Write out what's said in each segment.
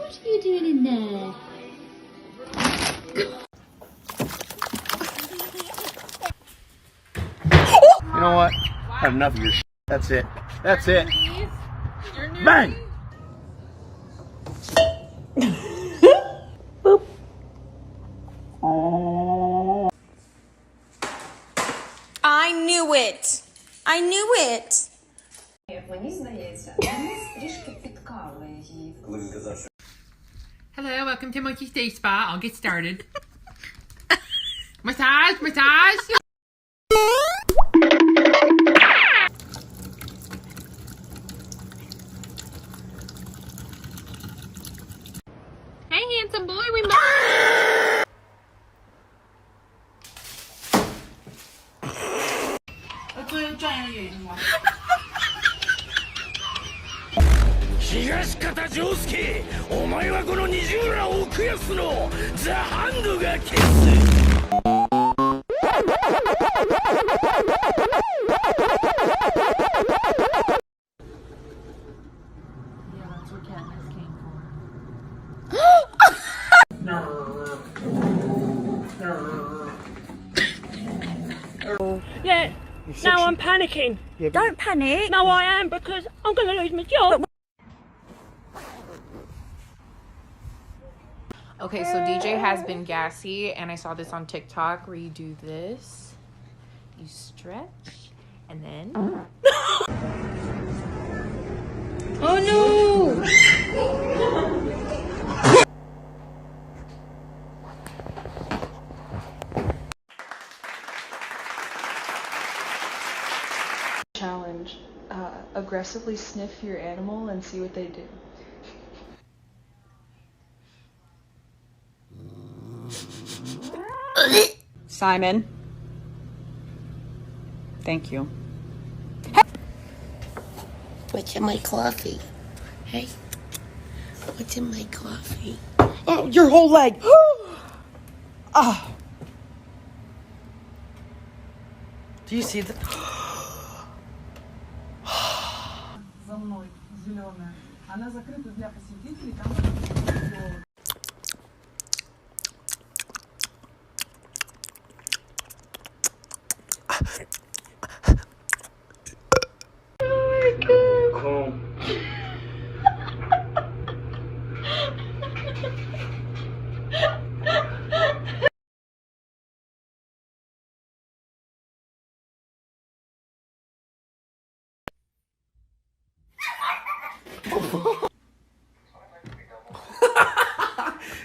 What are you doing in there? You know what? I have enough of your shit. That's it. That's it. Bang! Boop. I knew it. I knew it. Hello, welcome to Monkey's Day Spa. I'll get started. Massage, massage. Hey, handsome boy, we met. Yeah, now I'm panicking. Don't panic. No, I am, because I'm going to lose my job. Okay, so DJ has been gassy, and I saw this on TikTok where you do this, you stretch, and then. Oh no! Challenge. Aggressively sniff your animal and see what they do. Simon. Thank you. What's in my coffee? Hey, what's in my coffee? Oh, your whole leg. Ah. Do you see the?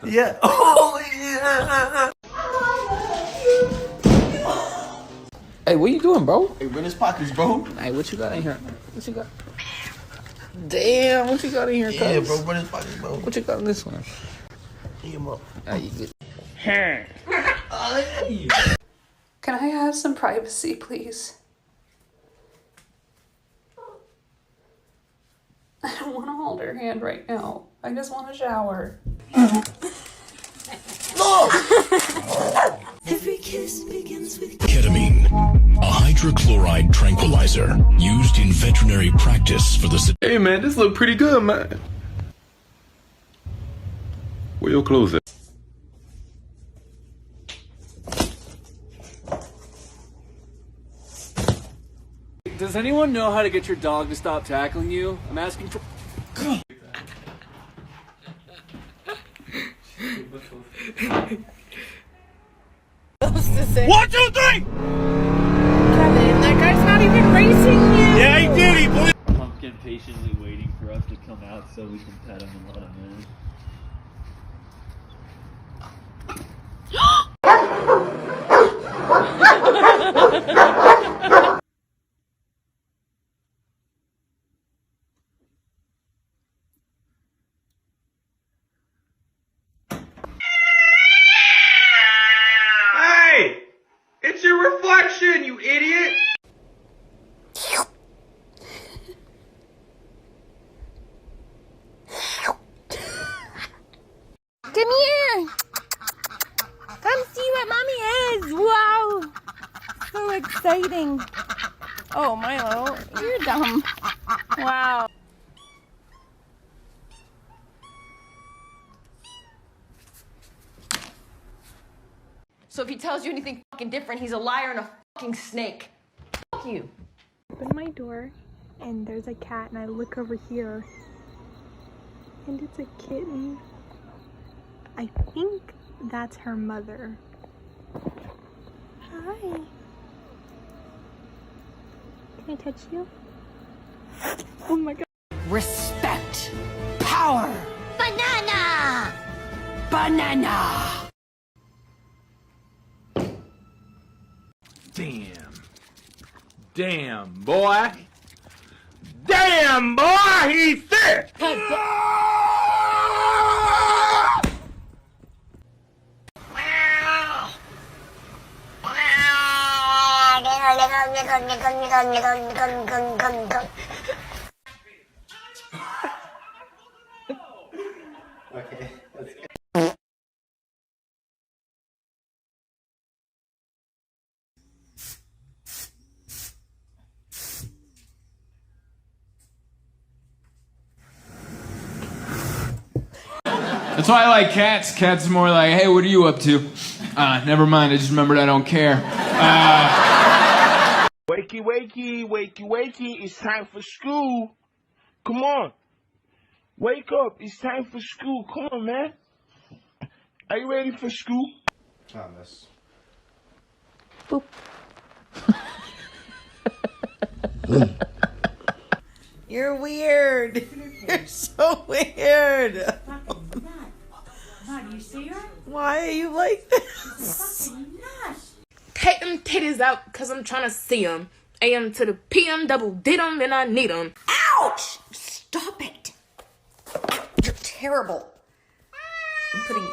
Yeah. Oh, yeah. Hey, what you doing, bro? Hey, run his pockets, bro. Hey, what you got in here? What you got? Damn, what you got in here, cuz? Yeah, bro, run his pockets, bro. What you got in this one? Hang him up. Ah, you good. Can I have some privacy, please? I don't want to hold her hand right now. I just want to shower. Ketamine, a hydrochloride tranquilizer used in veterinary practice for the. Hey man, this look pretty good, man. Where your clothes at? Does anyone know how to get your dog to stop tackling you? I'm asking for. 1, 2, 3! Kevin, that guy's not even racing you! Yeah, he did, he blew. Pumpkin patiently waiting for us to come out so we can pet him and let him in. Hey! It's your reflection, you idiot! Come here! Come see what mommy is! Wow! So exciting! Oh, Milo, you're dumb. Wow. So if he tells you anything fucking different, he's a liar and a fucking snake. Fuck you. Open my door, and there's a cat, and I look over here, and it's a kitten. I think that's her mother. Hi. Can I touch you? Oh my god. Respect. Power. Banana. Banana. Damn, boy. Damn, boy, he's thick. Okay. That's why I like cats. Cats are more like, hey, what are you up to? Never mind, I just remembered I don't care. Wakey, wakey, wakey, wakey, it's time for school. Come on. Wake up, it's time for school. Come on, man. Are you ready for school? Thomas. Boop. You're weird. You're so weird. Do you see her? Why are you like this? Take them titties out, because I'm trying to see them. AM to the PM, double did them, and I need them. Ouch! Stop it. You're terrible. I'm putting...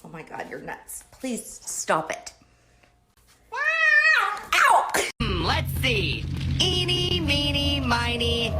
Oh my god, you're nuts. Please stop it. Ow! Let's see. Eeny, meeny, miny.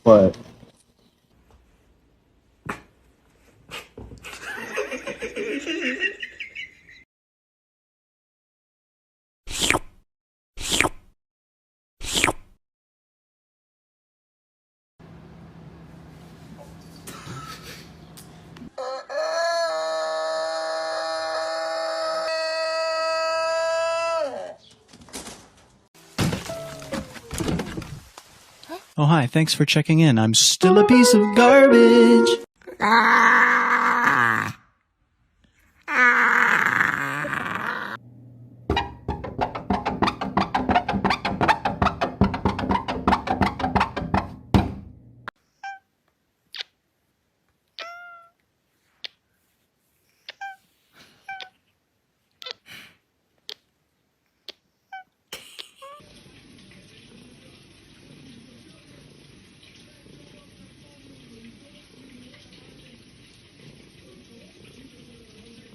What? Oh, hi, thanks for checking in. I'm still a piece of garbage.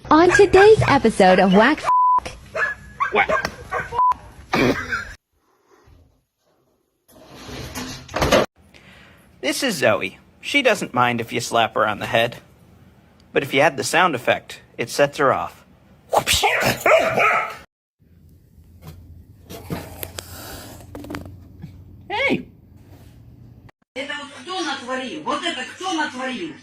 On today's episode of Whack. This is Zoe. She doesn't mind if you slap her on the head. But if you add the sound effect, it sets her off. Hey! Это кто натворил? Вот это кто натворил?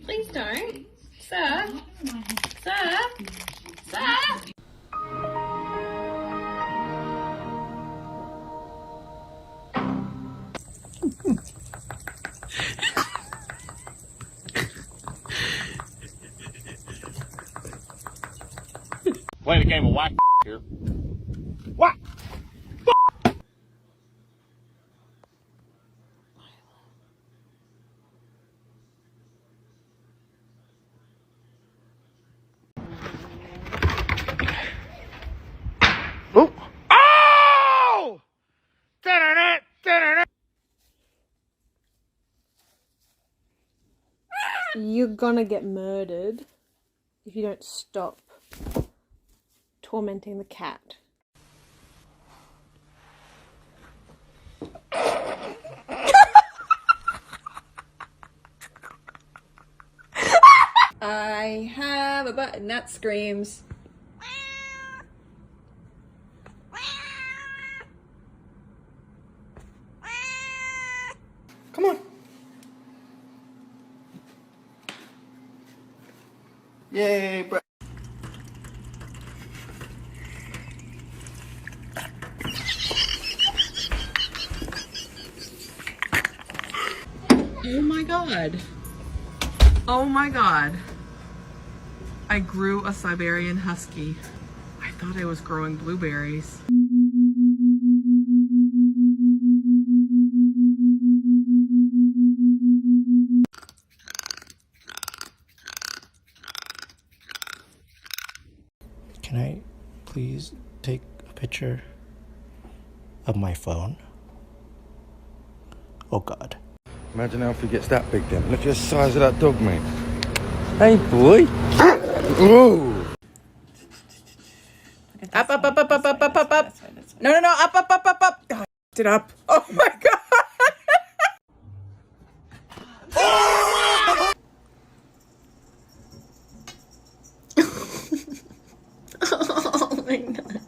Please don't. game of what here. What? Oh! Oh! Da-da-da, da-da-da. You're gonna get murdered if you don't stop tormenting the cat. I have a button that screams. Come on. Yay, bro. Oh my god. Oh my god. I grew a Siberian Husky. I thought I was growing blueberries. Can I please take a picture of my phone? Oh god. Imagine Alfie gets that big then. Look at the size of that dog, mate. Hey, boy. Ooh. Up, up, up, up, up, up, up, up, up. No, no, no, up, up, up, up, up. God, it up. Oh my god. Oh my god.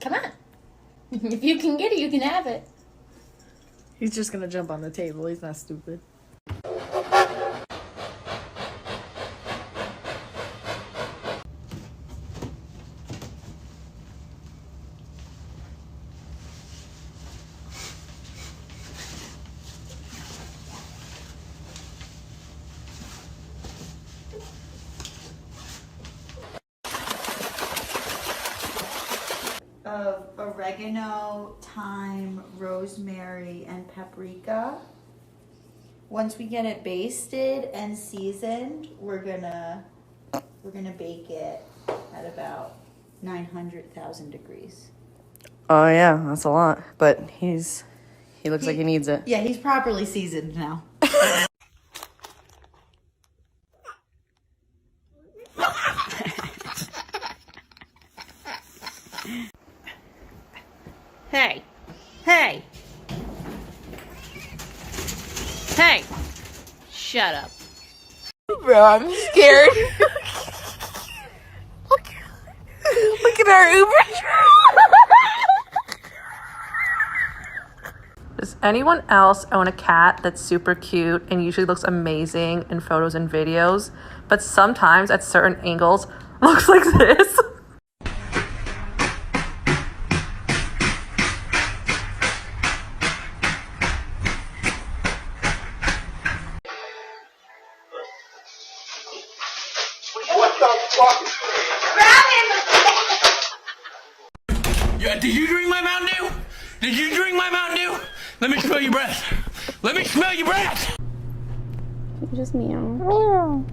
Come on. If you can get it, you can have it. He's just gonna jump on the table. He's not stupid. Of oregano, thyme, rosemary, and paprika. Once we get it basted and seasoned, we're gonna bake it at about 900,000 degrees. Oh yeah, that's a lot. But he looks like he needs it. Yeah, he's properly seasoned now. Hey. Hey. Hey. Shut up. Bro, I'm scared. Look at our Uber. Does anyone else own a cat that's super cute and usually looks amazing in photos and videos, but sometimes at certain angles looks like this? What the fuck? Yeah, did you drink my Mountain Dew? Did you drink my Mountain Dew? Let me smell your breath. Let me smell your breath. Just meow.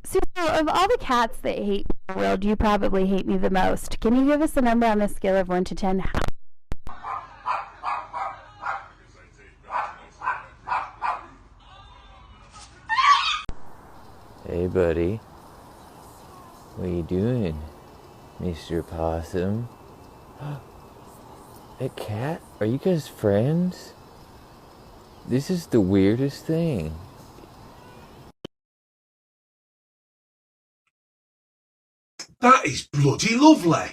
So, of all the cats that hate me in the world, you probably hate me the most. Can you give us a number on a scale of 1 to 10? Hey, buddy. What are you doing, Mr. Possum? A cat? Are you guys friends? This is the weirdest thing. That is bloody lovely.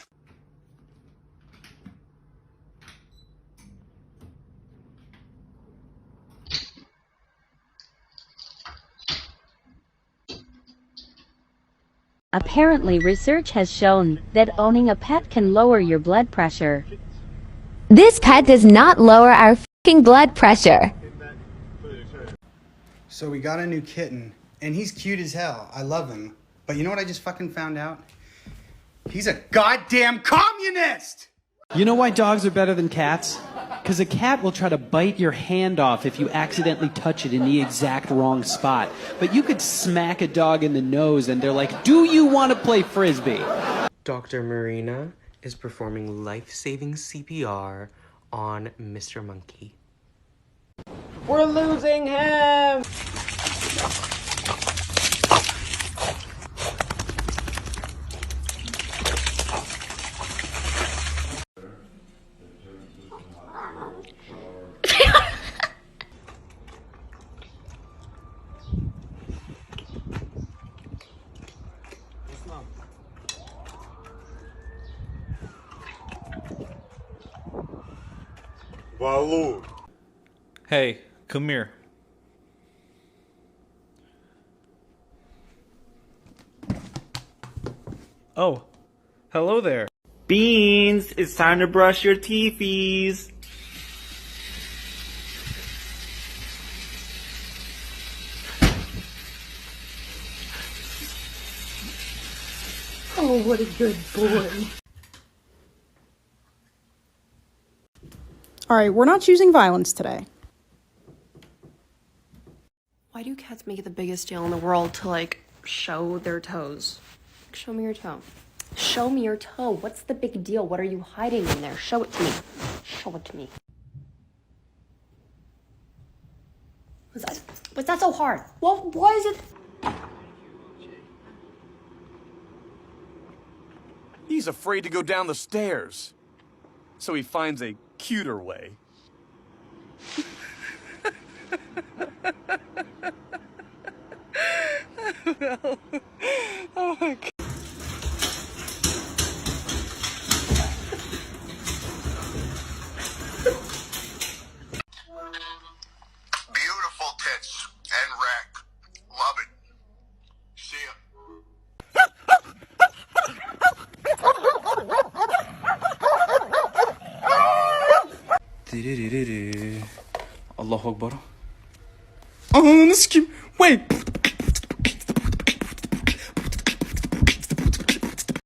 Apparently, research has shown that owning a pet can lower your blood pressure. This pet does not lower our fucking blood pressure. So we got a new kitten, and he's cute as hell. I love him. But you know what I just fucking found out? He's a goddamn communist! You know why dogs are better than cats? Because a cat will try to bite your hand off if you accidentally touch it in the exact wrong spot. But you could smack a dog in the nose and they're like, do you want to play frisbee? Dr. Marina is performing life-saving CPR on Mr. Monkey. We're losing him! Valor. Hey, come here. Oh, hello there. Beans, it's time to brush your teethies. Oh, what a good boy. Alright, we're not choosing violence today. Why do cats make it the biggest deal in the world to, like, show their toes? Show me your toe. Show me your toe. What's the big deal? What are you hiding in there? Show it to me. Show it to me. What's that so hard? Well, why is it? He's afraid to go down the stairs. So he finds a cuter way. No. Oh my God. Beautiful tits and wreck. Love it. See ya. Allahu Akbar. Ananı sikeyim. Wait.